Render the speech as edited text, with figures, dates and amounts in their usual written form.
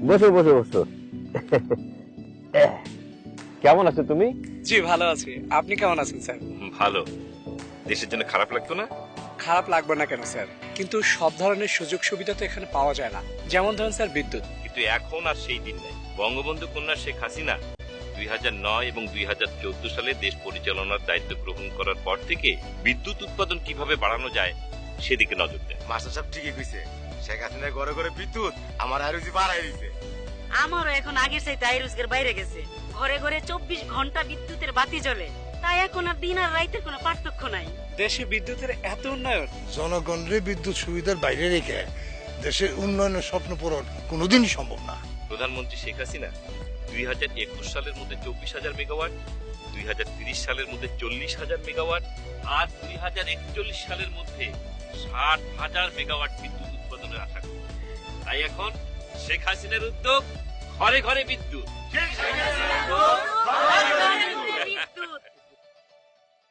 বসো বসো বসো। কেমন আছো তুমি? জি ভালো আছি, আপনি কেমন আছেন স্যার? ভালো। দেশের জন্য খারাপ লাগতো না? খারাপ লাগবে না কেন স্যার, কিন্তু সব ধরনের সুযোগ সুবিধা তো এখানে পাওয়া যায় না। যেমন ধরেন স্যার বিদ্যুৎ। কিন্তু এখন আর সেই দিন নেই। বঙ্গবন্ধু কন্যা শেখ হাসিনা 2009 এবং 2014 সালে দেশ পরিচালনার দায়িত্ব গ্রহণ করার পর থেকে বিদ্যুৎ উৎপাদন কিভাবে বাড়ানো যায় সেদিকে নজর দেয়। মাস্টার সাহেব ঠিকই কইছে, শেখ হাসিনা ঘরে ঘরে বিদ্যুৎ আমার আরুজি বাড়াই দিছে। আমারও এখন আগের চাইতে আয় রোজগার বাইরে গেছে। ঘরে ঘরে 24 ঘন্টা বিদ্যুতের বাতি জ্বলে, তাই এখন আর দিন আর রাতের কোনো পার্থক্য নাই। দেশে বিদ্যুতের এত উন্নয়ন, জনগণের বিদ্যুৎ সুবিধার বাইরে রেখে দেশের উন্নয়নের স্বপ্ন পূরণ কোনোদিনই সম্ভব না। প্রধানমন্ত্রী শেখ হাসিনা 2021 সালের মধ্যে 24,000 মেগাওয়াট, 2030 সালের মধ্যে 40,000 মেগাওয়াট আর 2041 সালের মধ্যে 60,000 মেগাওয়াট বিদ্যুৎ উৎপাদনের আশা করে। তাই এখন শেখ হাসিনার উদ্যোগ, ঘরে ঘরে বিদ্যুৎ।